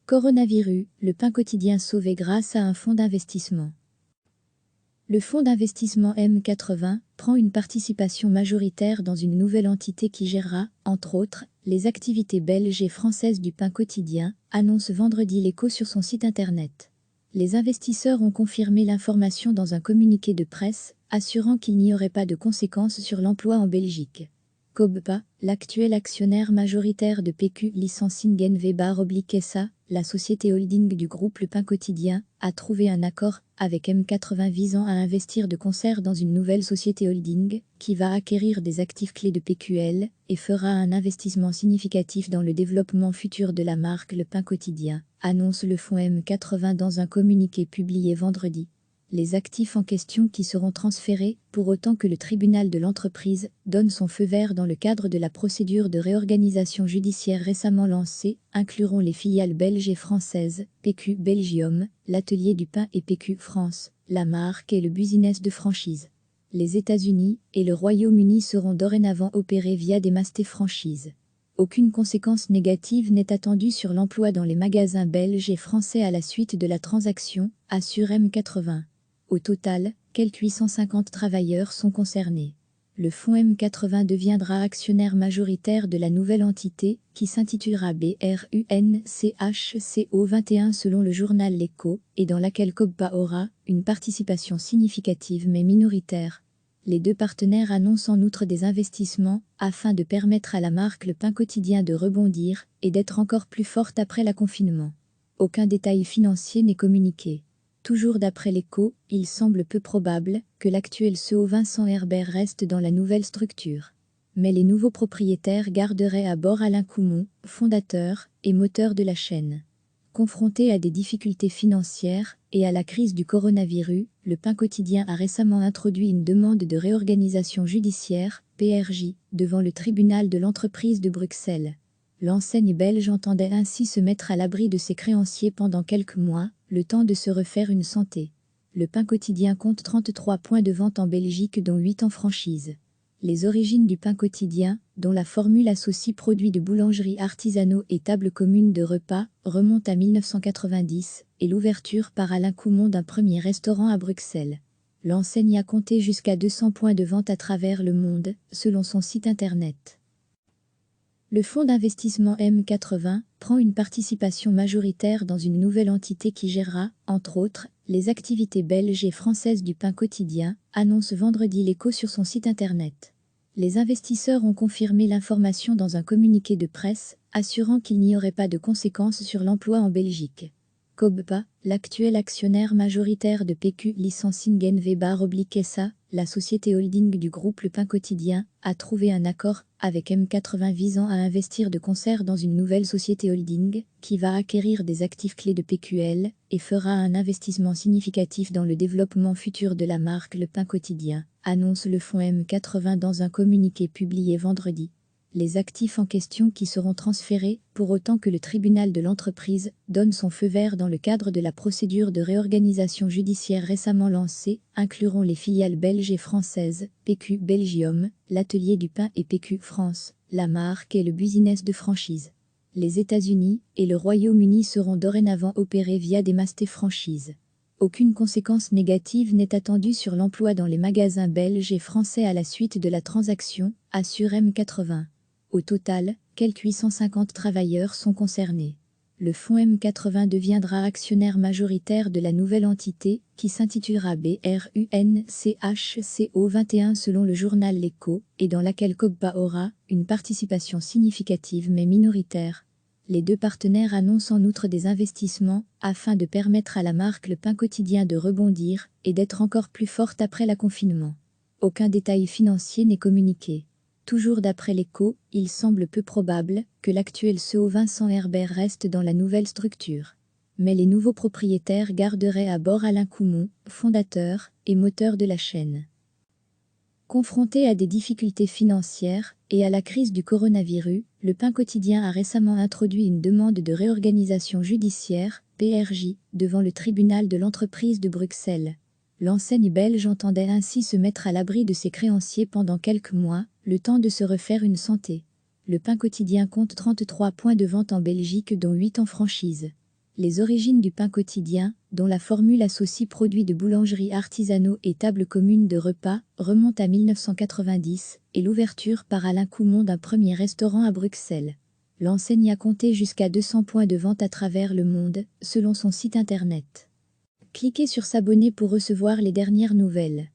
Coronavirus, le pain quotidien sauvé grâce à un fonds d'investissement. Le fonds d'investissement M80 prend une participation majoritaire dans une nouvelle entité qui gérera, entre autres, les activités belges et françaises du pain quotidien, annonce vendredi l'Écho sur son site internet. Les investisseurs ont confirmé l'information dans un communiqué de presse, assurant qu'il n'y aurait pas de conséquences sur l'emploi en Belgique. Cobpa, l'actuel actionnaire majoritaire de PQ Licensing NV/SA, la société holding du groupe Le Pain Quotidien, a trouvé un accord avec M80 visant à investir de concert dans une nouvelle société holding qui va acquérir des actifs clés de PQL et fera un investissement significatif dans le développement futur de la marque Le Pain Quotidien, annonce le fonds M80 dans un communiqué publié vendredi. Les actifs en question qui seront transférés, pour autant que le tribunal de l'entreprise donne son feu vert dans le cadre de la procédure de réorganisation judiciaire récemment lancée, incluront les filiales belges et françaises, PQ Belgium, l'Atelier du Pain et PQ France, la marque et le business de franchise. Les États-Unis et le Royaume-Uni seront dorénavant opérés via des mastés franchises. Aucune conséquence négative n'est attendue sur l'emploi dans les magasins belges et français à la suite de la transaction, assure M80. Au total, quelques 850 travailleurs sont concernés. Le fonds M80 deviendra actionnaire majoritaire de la nouvelle entité, qui s'intitulera BRUNCHCO21 selon le journal L'Écho, et dans laquelle Cobpa aura une participation significative mais minoritaire. Les deux partenaires annoncent en outre des investissements, afin de permettre à la marque Le Pain Quotidien de rebondir et d'être encore plus forte après le confinement. Aucun détail financier n'est communiqué. Toujours d'après l'Écho, il semble peu probable que l'actuel CEO Vincent Herbert reste dans la nouvelle structure. Mais les nouveaux propriétaires garderaient à bord Alain Coumont, fondateur et moteur de la chaîne. Confronté à des difficultés financières et à la crise du coronavirus, Le Pain Quotidien a récemment introduit une demande de réorganisation judiciaire, PRJ, devant le tribunal de l'entreprise de Bruxelles. L'enseigne belge entendait ainsi se mettre à l'abri de ses créanciers pendant quelques mois, le temps de se refaire une santé. Le Pain Quotidien compte 33 points de vente en Belgique dont 8 en franchise. Les origines du pain quotidien, dont la formule associe produits de boulangerie artisanaux et tables communes de repas, remonte à 1990 et l'ouverture par Alain Coumont d'un premier restaurant à Bruxelles. L'enseigne a compté jusqu'à 200 points de vente à travers le monde, selon son site internet. Le fonds d'investissement M80 prend une participation majoritaire dans une nouvelle entité qui gérera, entre autres, les activités belges et françaises du pain quotidien, annonce vendredi l'Écho sur son site internet. Les investisseurs ont confirmé l'information dans un communiqué de presse, assurant qu'il n'y aurait pas de conséquences sur l'emploi en Belgique. Cobpa, l'actuel actionnaire majoritaire de PQ Licensing NV/SA, la société holding du groupe Le Pain Quotidien, a trouvé un accord avec M80 visant à investir de concert dans une nouvelle société holding qui va acquérir des actifs clés de PQL et fera un investissement significatif dans le développement futur de la marque Le Pain Quotidien, annonce le fonds M80 dans un communiqué publié vendredi. Les actifs en question qui seront transférés, pour autant que le tribunal de l'entreprise donne son feu vert dans le cadre de la procédure de réorganisation judiciaire récemment lancée, incluront les filiales belges et françaises, PQ Belgium, l'Atelier du Pain et PQ France, la marque et le business de franchise. Les États-Unis et le Royaume-Uni seront dorénavant opérés via des mastés franchises. Aucune conséquence négative n'est attendue sur l'emploi dans les magasins belges et français à la suite de la transaction, assure M80. Au total, quelques 850 travailleurs sont concernés. Le fonds M80 deviendra actionnaire majoritaire de la nouvelle entité, qui s'intitulera BRUNCHCO21 selon le journal L'Écho, et dans laquelle Cobpa aura une participation significative mais minoritaire. Les deux partenaires annoncent en outre des investissements, afin de permettre à la marque Le Pain Quotidien de rebondir et d'être encore plus forte après le confinement. Aucun détail financier n'est communiqué. Toujours d'après l'Écho, il semble peu probable que l'actuel CEO Vincent Herbert reste dans la nouvelle structure. Mais les nouveaux propriétaires garderaient à bord Alain Coumont, fondateur et moteur de la chaîne. Confronté à des difficultés financières et à la crise du coronavirus, Le Pain Quotidien a récemment introduit une demande de réorganisation judiciaire, PRJ, devant le tribunal de l'entreprise de Bruxelles. L'enseigne belge entendait ainsi se mettre à l'abri de ses créanciers pendant quelques mois, le temps de se refaire une santé. Le Pain Quotidien compte 33 points de vente en Belgique dont 8 en franchise. Les origines du pain quotidien, dont la formule associe produits de boulangerie artisanaux et tables communes de repas, remonte à 1990 et l'ouverture par Alain Coumont d'un premier restaurant à Bruxelles. L'enseigne a compté jusqu'à 200 points de vente à travers le monde, selon son site internet. Cliquez sur s'abonner pour recevoir les dernières nouvelles.